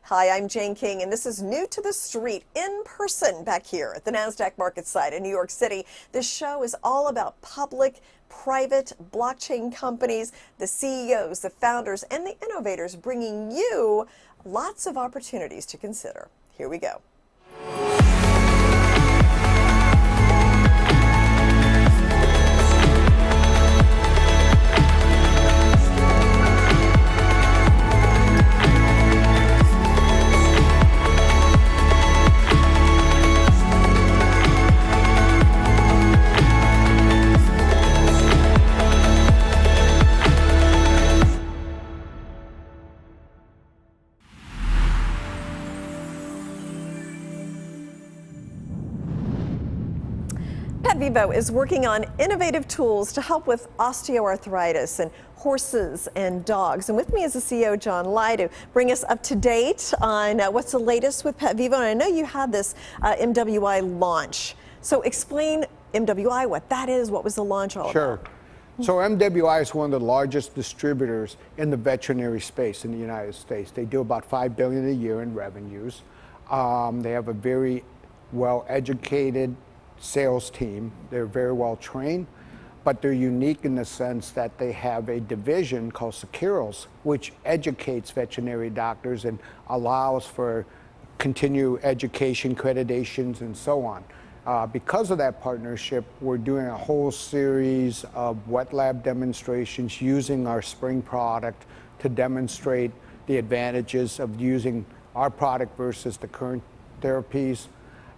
Hi, I'm Jane King, and this is New to the Street, in person back here at the NASDAQ market site in New York City. This show is all about public, private blockchain companies, the CEOs, the founders, and the innovators, bringing you lots of opportunities to consider. Here we go. PetVivo is working on innovative tools to help with osteoarthritis in horses and dogs. And with me is the CEO, John Lai, to bring us up to date on what's the latest with PetVivo. And I know you had this MWI launch. So explain MWI, what that is, what was the launch all Sure. about? So MWI is one of the largest distributors in the veterinary space in the United States. They do about $5 billion a year in revenues. They have a very well-educated sales team. They're very well trained, but they're unique in the sense that they have a division called Acurx, which educates veterinary doctors and allows for continued education, accreditations, and so on. Because of that partnership, we're doing a whole series of wet lab demonstrations using our spring product to demonstrate the advantages of using our product versus the current therapies.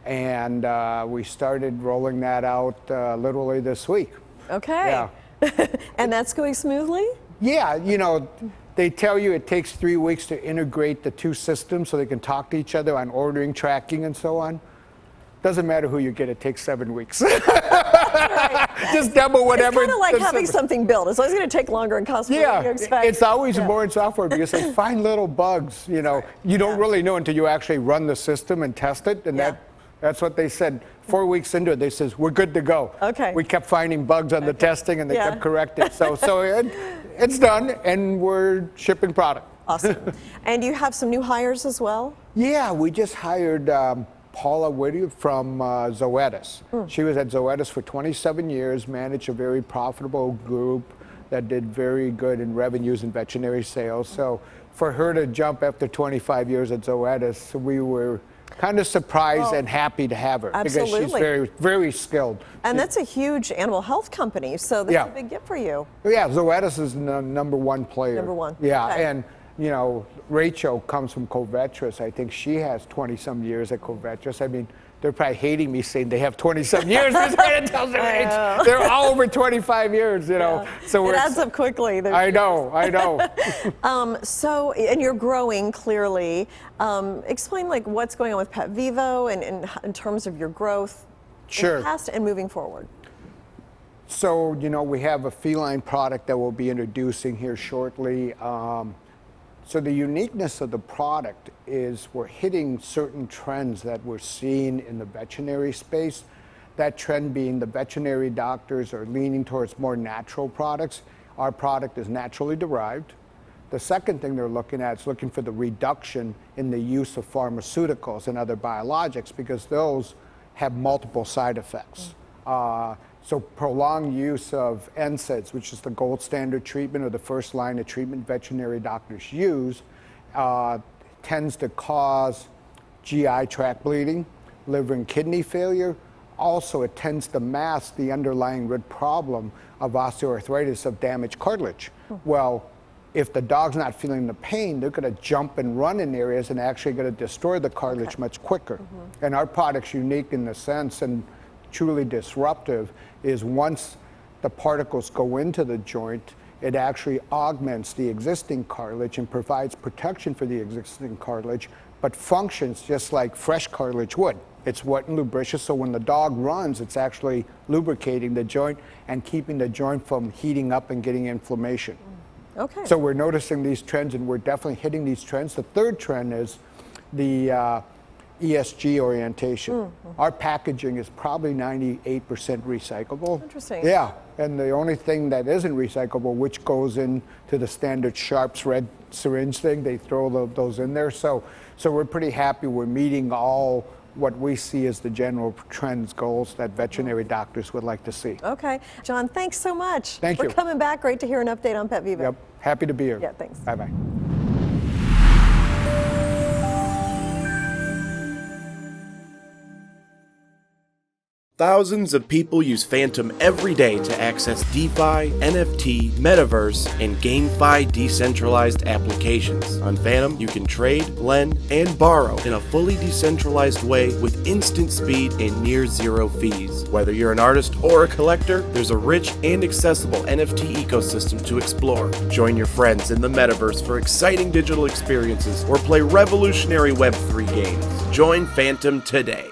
And we started rolling that out literally this week. Okay. Yeah. And that's going smoothly? Yeah, you know, they tell you it takes 3 weeks to integrate the two systems so they can talk to each other on ordering, tracking, and so on. Doesn't matter who you get, it takes 7 weeks. Right. Just double whatever. It's kind of like having something built. It's always going to take longer and cost more than you expect. It's always more in software because they find little bugs, you know. You don't really know until you actually run the system and test it, and that's what they said. 4 weeks into it, they says, we're good to go. Okay. We kept finding bugs on the testing, and they kept correcting. So it's done, and we're shipping product. Awesome. And you have some new hires as well? Yeah, we just hired Paula Whittier from Zoetis. She was at Zoetis for 27 years, managed a very profitable group that did very good in revenues and veterinary sales. So for her to jump after 25 years at Zoetis, we were kind of surprised and happy to have her. Absolutely. Because she's very, very skilled. And that's a huge animal health company, so that's a big gift for you. Yeah, Zoetis is the number one player. Number one. Yeah, okay. And you know, Rachel comes from Covetrus. I think she has 20-some years at Covetrus. I mean, they're probably hating me saying they have 20-some years. They're all over 25 years, you know. Yeah. So it adds up quickly. I know. So, and you're growing clearly. Explain like what's going on with PetVivo and in terms of your growth in the past and moving forward. So, you know, we have a feline product that we'll be introducing here shortly. So the uniqueness of the product is we're hitting certain trends that we're seeing in the veterinary space. That trend being the veterinary doctors are leaning towards more natural products. Our product is naturally derived. The second thing they're looking at is looking for the reduction in the use of pharmaceuticals and other biologics because those have multiple side effects. So prolonged use of NSAIDs, which is the gold standard treatment or the first line of treatment veterinary doctors use, tends to cause GI tract bleeding, liver and kidney failure. Also, it tends to mask the underlying root problem of osteoarthritis, of damaged cartilage. Well, if the dog's not feeling the pain, they're going to jump and run in areas and actually going to destroy the cartilage much quicker. And our product's unique in the sense and truly disruptive is once the particles go into the joint, it actually augments the existing cartilage and provides protection for the existing cartilage, but functions just like fresh cartilage would. It's wet and lubricious, so when the dog runs, it's actually lubricating the joint and keeping the joint from heating up and getting inflammation. Okay. So we're noticing these trends, and we're definitely hitting these trends. The third trend is the ESG orientation. Our packaging is probably 98% recyclable. Interesting. Yeah, and the only thing that isn't recyclable, which goes into the standard Sharps red syringe thing, they throw those in there. So we're pretty happy we're meeting all what we see as the general trends goals that veterinary doctors would like to see. Okay. John, thanks so much Thank for you. coming back. Great to hear an update on PetVivo. Yep, happy to be here. Yeah, thanks. Bye-bye. Thousands of people use Phantom every day to access DeFi, NFT, Metaverse, and GameFi decentralized applications. On Phantom, you can trade, lend, and borrow in a fully decentralized way with instant speed and near zero fees. Whether you're an artist or a collector, there's a rich and accessible NFT ecosystem to explore. Join your friends in the Metaverse for exciting digital experiences or play revolutionary Web3 games. Join Phantom today.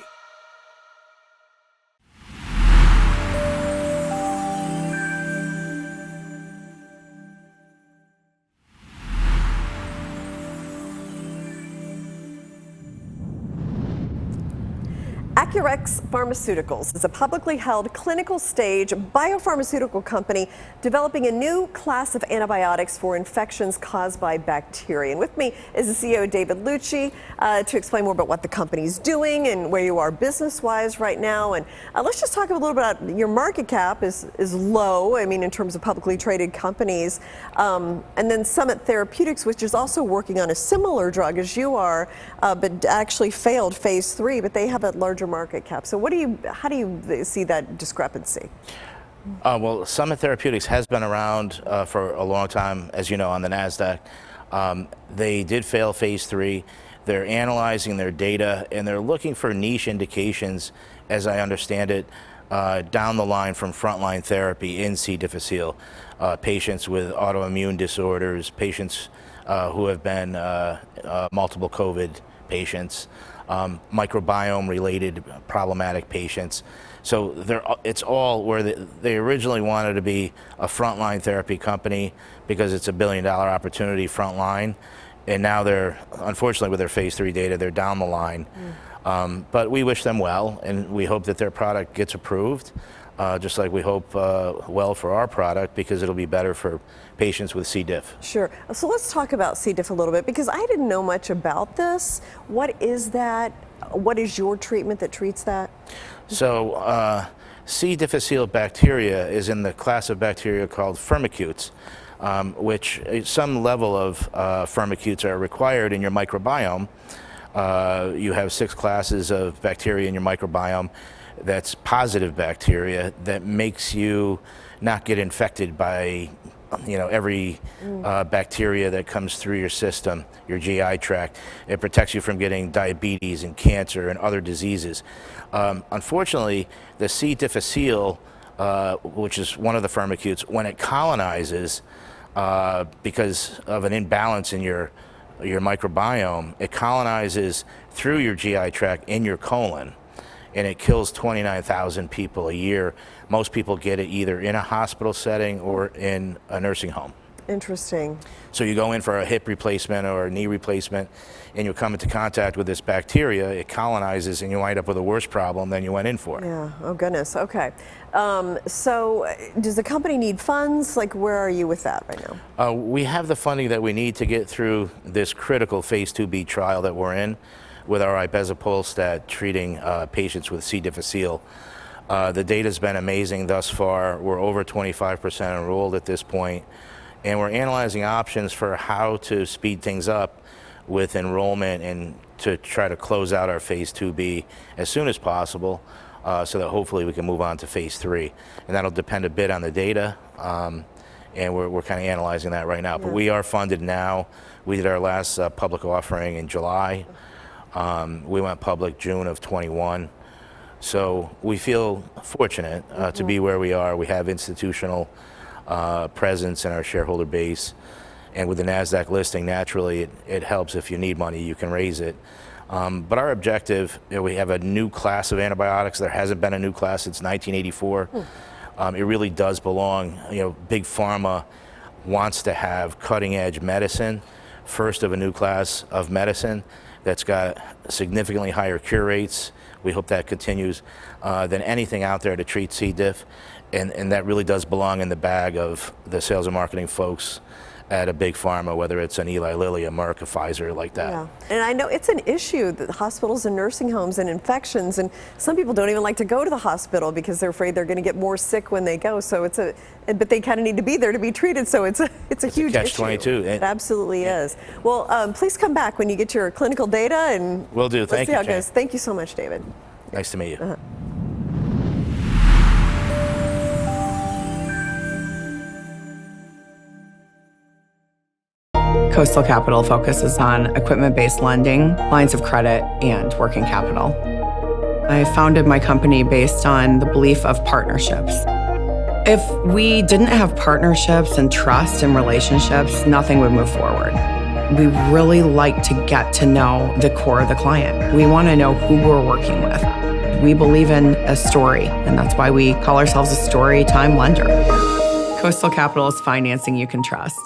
Acurx Pharmaceuticals is a publicly held clinical stage biopharmaceutical company developing a new class of antibiotics for infections caused by bacteria. And with me is the CEO, David Luci, to explain more about what the company's doing and where you are business-wise right now. And let's just talk a little bit about your market cap is low, I mean, in terms of publicly traded companies. And then Summit Therapeutics, which is also working on a similar drug as you are, but actually failed phase 3, but they have a larger market cap. So how do you see that discrepancy? Well, Summit Therapeutics has been around for a long time, as you know, on the NASDAQ. They did fail phase 3. They're analyzing their data, and they're looking for niche indications, as I understand it, down the line from frontline therapy in C. difficile, patients with autoimmune disorders, patients who have been multiple COVID patients, microbiome-related problematic patients. So it's all where they originally wanted to be a frontline therapy company because it's $1 billion opportunity frontline, and now they're, unfortunately, with their phase 3 data, they're down the line. But we wish them well, and we hope that their product gets approved, just like we hope well for our product, because it'll be better for patients with C. diff. Sure. So let's talk about C. diff a little bit, because I didn't know much about this. What is that? What is your treatment that treats that? So C. difficile bacteria is in the class of bacteria called Pharmaceuticals, which some level of Pharmaceuticals are required in your microbiome. You have 6 classes of bacteria in your microbiome. That's positive bacteria that makes you not get infected by, every bacteria that comes through your system, your GI tract. It protects you from getting diabetes and cancer and other diseases. Unfortunately, the C. difficile, which is one of the Pharmaceuticals, when it colonizes, because of an imbalance in your microbiome, it colonizes through your GI tract in your colon, and it kills 29,000 people a year. Most people get it either in a hospital setting or in a nursing home. Interesting. So you go in for a hip replacement or a knee replacement, and you come into contact with this bacteria, it colonizes, and you wind up with a worse problem than you went in for. Yeah, oh goodness, okay. So does the company need funds? Like, where are you with that right now? We have the funding that we need to get through this critical phase 2B trial that we're in with our ibezapolstat treating patients with C. difficile. The data's been amazing thus far. We're over 25% enrolled at this point, and we're analyzing options for how to speed things up with enrollment and to try to close out our phase 2B as soon as possible, so that hopefully we can move on to phase 3. And that'll depend a bit on the data, and we're kind of analyzing that right now. Yeah. But we are funded now. We did our last public offering in July. We went public June of 21. So we feel fortunate to be where we are. We have institutional presence in our shareholder base. And with the NASDAQ listing, naturally, it helps. If you need money, you can raise it. But our objective, we have a new class of antibiotics. There hasn't been a new class since 1984. It really does belong. Big Pharma wants to have cutting edge medicine, first of a new class of medicine that's got significantly higher cure rates. We hope that continues than anything out there to treat C. diff. And that really does belong in the bag of the sales and marketing folks at a big pharma, whether it's an Eli Lilly, a Merck, a Pfizer, like that. Yeah, and I know it's an issue, that hospitals and nursing homes and infections, and some people don't even like to go to the hospital because they're afraid they're going to get more sick when they go. So but they kind of need to be there to be treated. So it's a huge catch-22. issue. It absolutely is. Well, please come back when you get your clinical data, and will do. Thank you, let's see how it goes. Thank you so much, David. Nice to meet you. Coastal Capital focuses on equipment-based lending, lines of credit, and working capital. I founded my company based on the belief of partnerships. If we didn't have partnerships and trust and relationships, nothing would move forward. We really like to get to know the core of the client. We want to know who we're working with. We believe in a story, and that's why we call ourselves a story time lender. Coastal Capital is financing you can trust.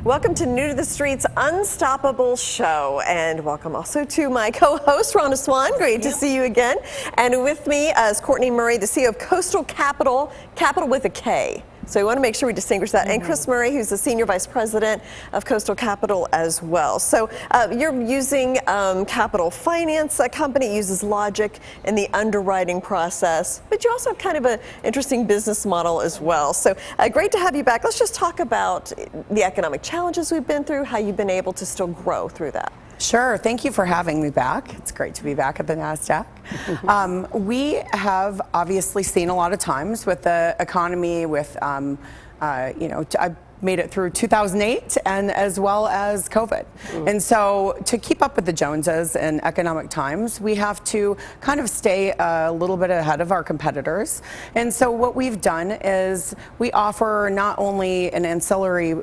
Welcome to New to the Street's Unstoppable Show, and welcome also to my co-host, Rhonda Swan. Great to see you again. And with me is Kortney Murray, the CEO of Coastal Capital, capital with a K. So we want to make sure we distinguish that. And Chris Murray, who's the Senior Vice President of Coastal Capital as well. So you're using Capital Finance. A company uses logic in the underwriting process, but you also have kind of an interesting business model as well. So great to have you back. Let's just talk about the economic challenges we've been through, how you've been able to still grow through that. Sure. Thank you for having me back. It's great to be back at the NASDAQ. We have obviously seen a lot of times with the economy, with, I made it through 2008 and as well as COVID. And so to keep up with the Joneses in economic times, we have to kind of stay a little bit ahead of our competitors. And so what we've done is we offer not only an ancillary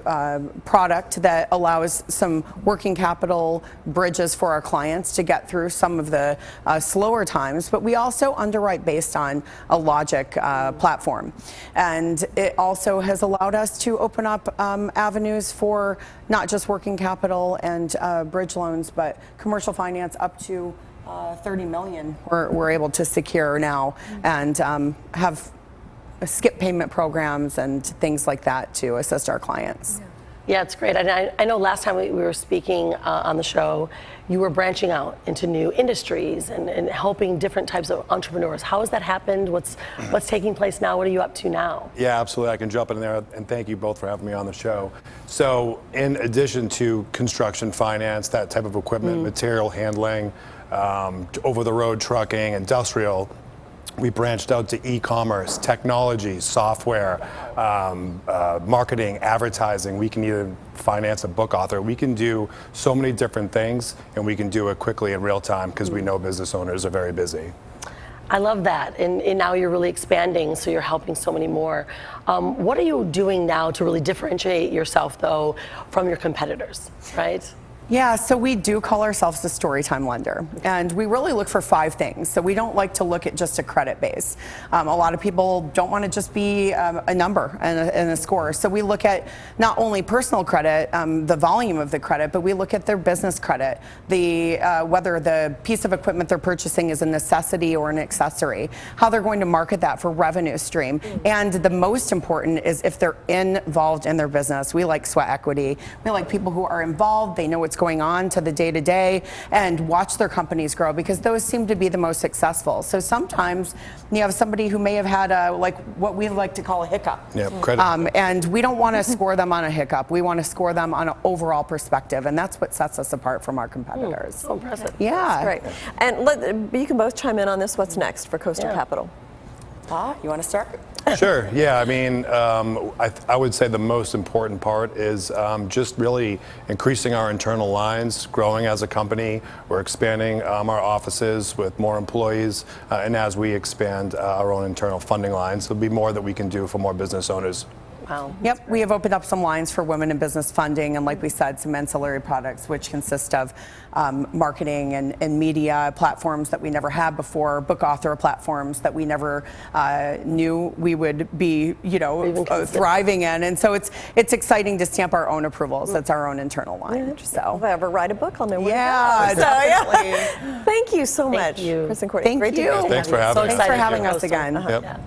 product that allows some working capital bridges for our clients to get through some of the slower times, but we also underwrite based on a logic platform. And it also has allowed us to open up avenues for not just working capital and bridge loans, but commercial finance up to 30 million we're able to secure now, and have skip payment programs and things like that to assist our clients. Yeah, it's great. And I know last time we were speaking on the show, you were branching out into new industries and helping different types of entrepreneurs. How has that happened? What's taking place now? What are you up to now? Yeah, absolutely. I can jump in there, and thank you both for having me on the show. So in addition to construction finance, that type of equipment, material handling, over-the-road trucking, industrial, we branched out to e-commerce, technology, software, marketing, advertising. We can even finance a book author. We can do so many different things, and we can do it quickly in real time because we know business owners are very busy. I love that. And now you're really expanding, so you're helping so many more. What are you doing now to really differentiate yourself, though, from your competitors, right? Yeah, so we do call ourselves the storytime lender, and we really look for 5 things. So we don't like to look at just a credit base. A lot of people don't want to just be a number and a score. So we look at not only personal credit, the volume of the credit, but we look at their business credit, whether the piece of equipment they're purchasing is a necessity or an accessory, how they're going to market that for revenue stream. And the most important is if they're involved in their business. We like sweat equity. We like people who are involved, they know what's going on to the day-to-day, and watch their companies grow, because those seem to be the most successful. So sometimes you have somebody who may have had like what we like to call a hiccup. Yep, credit. And we don't want to score them on a hiccup. We want to score them on an overall perspective, and that's what sets us apart from our competitors. So impressive. Yeah. Great. And you can both chime in on this. What's next for Coastal Capital? You want to start? Sure. Yeah. I mean, I would say the most important part is just really increasing our internal lines, growing as a company. We're expanding our offices with more employees, and as we expand our own internal funding lines, there'll be more that we can do for more business owners. Wow. Yep, we have opened up some lines for women in business funding, and like we said, some ancillary products, which consist of marketing and media platforms that we never had before, book author platforms that we never knew we would be, thriving in. And so it's exciting to stamp our own approvals. That's our own internal line. So if I ever write a book, I'll know where yeah, to go. definitely. Thank you so much, you. Chris and Kortney. Thank Great you. to Thanks for having us. Thanks for having us again. Yep. Yeah.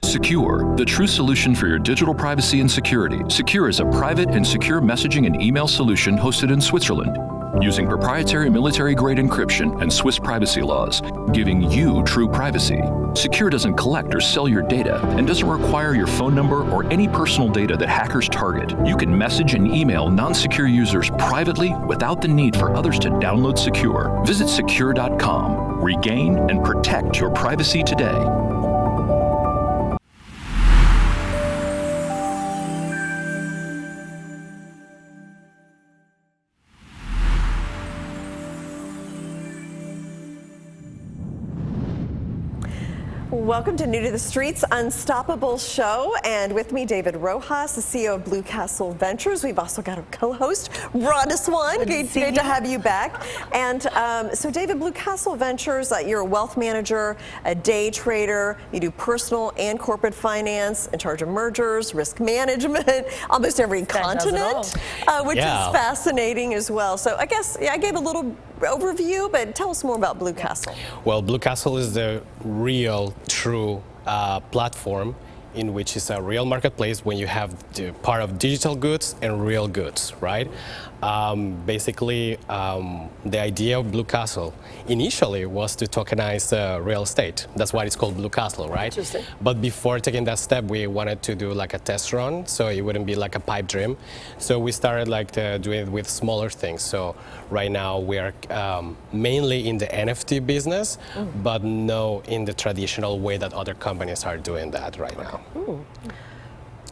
Secure, the true solution for your digital privacy and security. Secure is a private and secure messaging and email solution hosted in Switzerland, using proprietary military-grade encryption and Swiss privacy laws, giving you true privacy. Secure doesn't collect or sell your data and doesn't require your phone number or any personal data that hackers target. You can message and email non-secure users privately without the need for others to download Secure. Visit secure.com. Regain and protect your privacy today. Welcome to New to the Streets Unstoppable Show, and with me, David Rojas, the CEO of Blue Castle Ventures. We've also got a co-host, Rhonda Swan. Great to have you back. And so, David, Blue Castle Ventures, you're a wealth manager, a day trader. You do personal and corporate finance, in charge of mergers, risk management, almost every continent, which is fascinating as well. So, I guess I gave a little overview, but tell us more about Blue Castle. Well, Blue Castle is the real, true platform in which is a real marketplace when you have the part of digital goods and real goods, right? Basically, the idea of Blue Castle initially was to tokenize real estate. That's why it's called Blue Castle, right? Interesting. But before taking that step, we wanted to do like a test run, so it wouldn't be like a pipe dream. So we started like doing it with smaller things. So right now we are mainly in the NFT business, but no in the traditional way that other companies are doing that right now.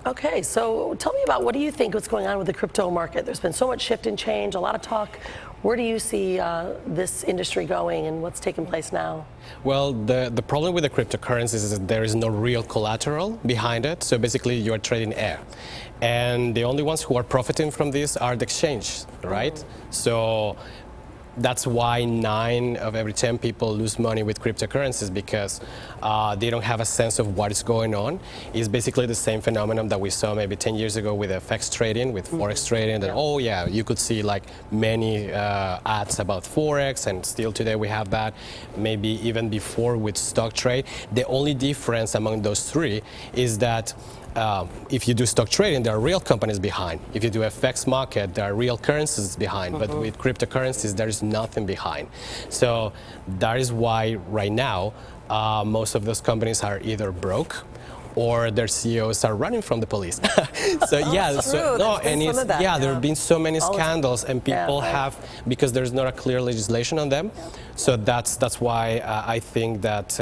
Okay, so tell me about what do you think what's going on with the crypto market? There's been so much shift and change, a lot of talk. Where do you see this industry going and what's taking place now? Well, the problem with the cryptocurrencies is that there is no real collateral behind it. So basically you are trading air. And the only ones who are profiting from this are the exchange, right? So that's why 9 of every 10 people lose money with cryptocurrencies, because they don't have a sense of what is going on. It's basically the same phenomenon that we saw maybe 10 years ago with FX trading, with Forex trading, that, oh yeah, you could see like many ads about Forex, and still today we have that, maybe even before with stock trade. The only difference among those three is that if you do stock trading, there are real companies behind. If you do FX market, there are real currencies behind. But with cryptocurrencies, there is nothing behind. So that is why right now, most of those companies are either broke or their CEOs are running from the police. So yeah, so no, and it's, there have been so many scandals, and people have, because there's not a clear legislation on them. So that's why I think that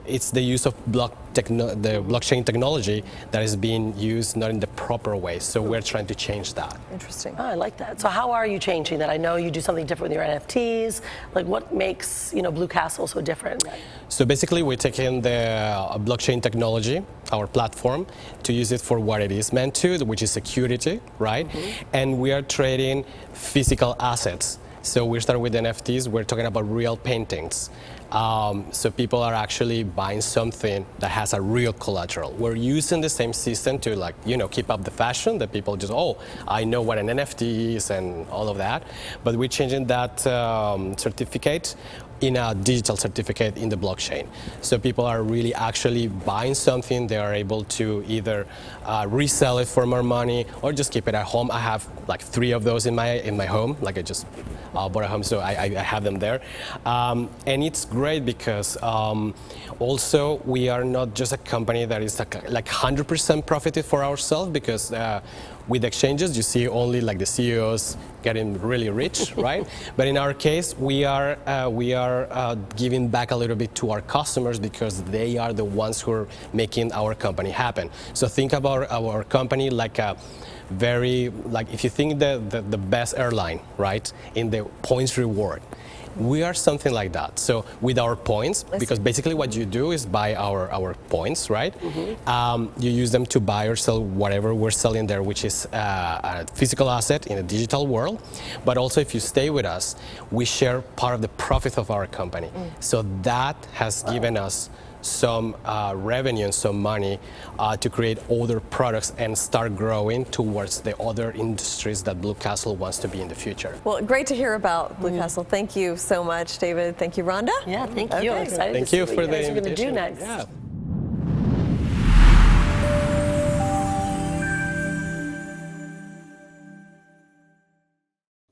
it's the use of blockchain technology that is being used not in the proper way. So we're trying to change that. Interesting. Oh, I like that. So how are you changing that? I know you do something different with your NFTs. Like, what makes Blue Castle so different? So basically, we're taking the blockchain technology, our platform, to use it for what it is meant to, which is security, right? And we are trading physical assets. So we're starting with NFTs. We're talking about real paintings. So people are actually buying something that has a real collateral. We're using the same system to keep up the fashion that people just, oh, I know what an NFT is and all of that. But we're changing that certificate in a digital certificate in the blockchain. So people are really actually buying something. They are able to either resell it for more money or just keep it at home. I have like 3 of those in my home. Like I just bought a home, so I have them there. And it's great because also we are not just a company that is like 100% profited for ourselves, because with exchanges, you see only like the CEOs getting really rich, right? But in our case, we are giving back a little bit to our customers, because they are the ones who are making our company happen. So think about our company like a very, if you think the best airline, right, in the points reward. We are something like that. So with our points, because basically what you do is buy our points, right? You use them to buy or sell whatever we're selling there, which is a physical asset in a digital world. But also if you stay with us, we share part of the profit of our company. So that has given us some revenue and some money to create other products and start growing towards the other industries that Blue Castle wants to be in the future. Well, great to hear about Blue Castle. Thank you so much, David. Thank you, Rhonda. Yeah, thank you. I'm excited Thank to see you what for you guys the are going to do invitation. next. Yeah.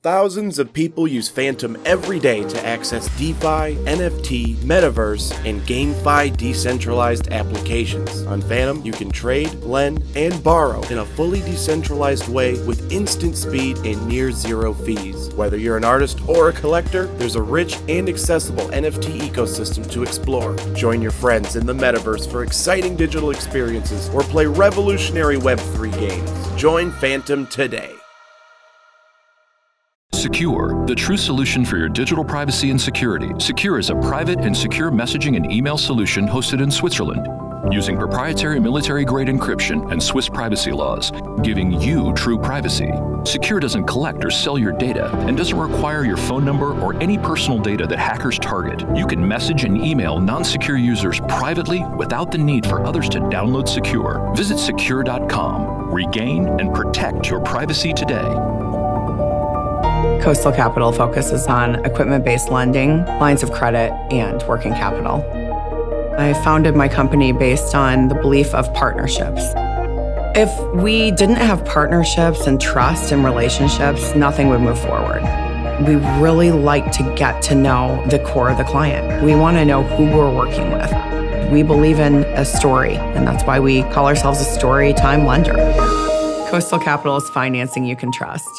Thousands of people use Phantom every day to access DeFi, NFT, Metaverse, and GameFi decentralized applications. On Phantom, you can trade, lend, and borrow in a fully decentralized way with instant speed and near zero fees. Whether you're an artist or a collector, there's a rich and accessible NFT ecosystem to explore. Join your friends in the Metaverse for exciting digital experiences or play revolutionary Web3 games. Join Phantom today. Secure, the true solution for your digital privacy and security. Secure is a private and secure messaging and email solution hosted in Switzerland, using proprietary military-grade encryption and Swiss privacy laws, giving you true privacy. Secure doesn't collect or sell your data and doesn't require your phone number or any personal data that hackers target. You can message and email non-secure users privately without the need for others to download Secure. Visit secure.com. Regain and protect your privacy today. Coastal Capital focuses on equipment-based lending, lines of credit, and working capital. I founded my company based on the belief of partnerships. If we didn't have partnerships and trust and relationships, nothing would move forward. We really like to get to know the core of the client. We want to know who we're working with. We believe in a story, and that's why we call ourselves a story time lender. Coastal Capital is financing you can trust.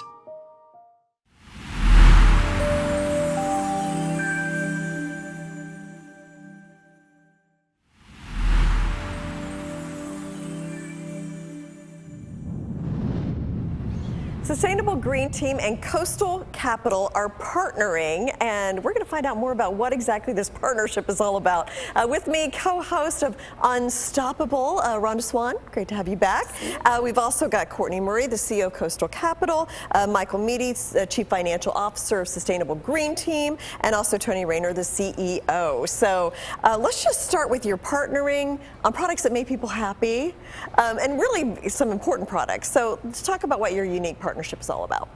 Sustainable Green Team and Coastal Capital are partnering, and we're going to find out more about what exactly this partnership is all about. With me, co-host of Unstoppable, Rhonda Swan. Great to have you back. We've also got Kortney Murray, the CEO of Coastal Capital, Michael Meady, Chief Financial Officer of Sustainable Green Team, and also Tony Rayner, the CEO. So let's just start with your partnering on products that make people happy, and really some important products. So let's talk about what your unique partnership is all about.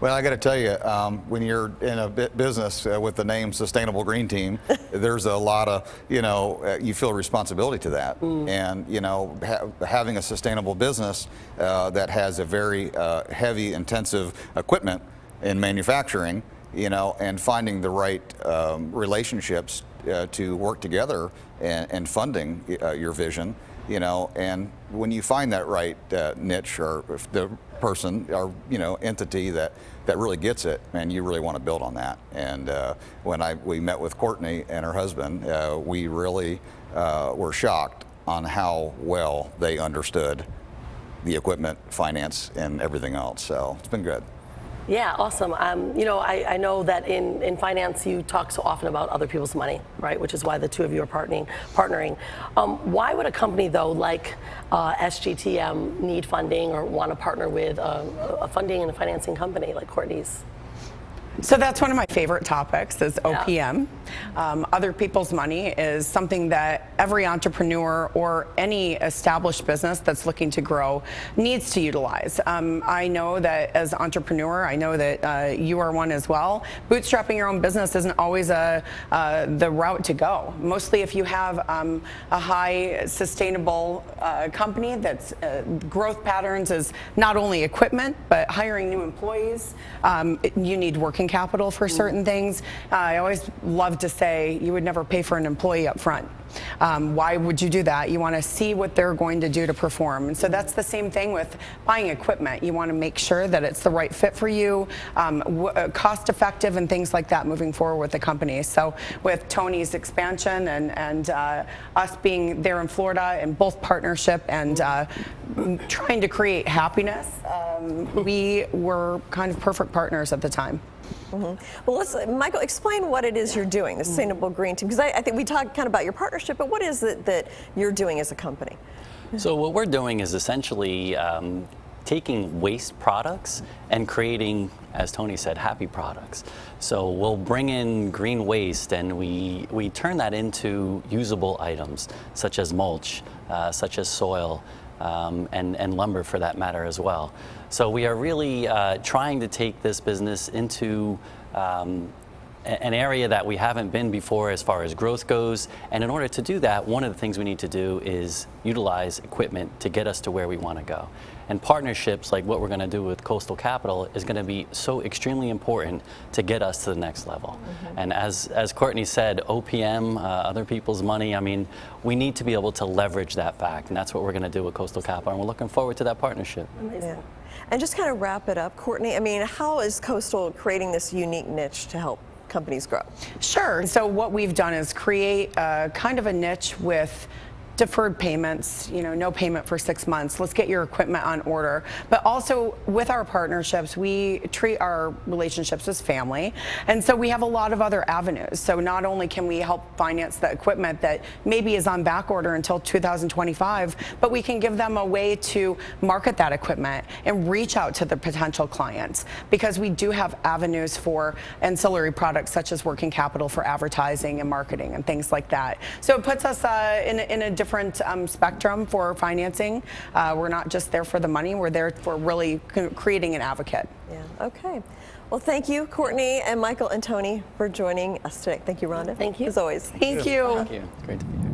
Well, I got to tell you, when you're in a business with the name Sustainable Green Team, there's a lot of, you feel responsibility to that. And, having a sustainable business that has a very heavy, intensive equipment in manufacturing, and finding the right relationships to work together and funding your vision, and when you find that right niche or the person or entity that really gets it, man, you really want to build on that. And when we met with Kortney and her husband, we really were shocked on how well they understood the equipment, finance, and everything else. So it's been good. Yeah, awesome. I know that in finance you talk so often about other people's money, right? Which is why the two of you are partnering. Why would a company though like SGTM need funding or want to partner with a funding and a financing company like Kortney's? So that's one of my favorite topics is OPM. Other people's money is something that every entrepreneur or any established business that's looking to grow needs to utilize. I know that as an entrepreneur, I know that you are one as well. Bootstrapping your own business isn't always the route to go. Mostly if you have a high sustainable company that's growth patterns is not only equipment, but hiring new employees. You need working capital for certain things. I always love to say you would never pay for an employee up front. Why would you do that? You want to see what they're going to do to perform. And so that's the same thing with buying equipment. You want to make sure that it's the right fit for you, cost effective and things like that moving forward with the company. So with Tony's expansion and us being there in Florida and both partnership and trying to create happiness, we were kind of perfect partners at the time. Well, Michael, explain what it is you're doing, the Sustainable Green Team, because I think we talked kind of about your partnership, but what is it that you're doing as a company? So what we're doing is essentially taking waste products and creating, as Tony said, happy products. So we'll bring in green waste and we turn that into usable items, such as mulch, such as soil, and lumber for that matter as well. So we are really trying to take this business into an area that we haven't been before as far as growth goes. And in order to do that, one of the things we need to do is utilize equipment to get us to where we want to go. And partnerships like what we're going to do with Coastal Capital is going to be so extremely important to get us to the next level. And as Kortney said, OPM, other people's money, I mean, we need to be able to leverage that fact. And that's what we're going to do with Coastal Capital. And we're looking forward to that partnership. Yeah. And just kind of wrap it up, Kortney, I mean, how is Coastal creating this unique niche to help companies grow? Sure. So what we've done is create kind of a niche with deferred payments, no payment for 6 months. Let's get your equipment on order. But also with our partnerships, we treat our relationships as family. And so we have a lot of other avenues. So not only can we help finance the equipment that maybe is on back order until 2025, but we can give them a way to market that equipment and reach out to the potential clients, because we do have avenues for ancillary products such as working capital for advertising and marketing and things like that. So it puts us in a different spectrum for financing. We're not just there for the money, we're there for really creating an advocate. Yeah, okay. Well, thank you, Kortney and Michael and Tony, for joining us today. Thank you, Rhonda. Thank you. As always. Thank you. Thank you. It's great to be here.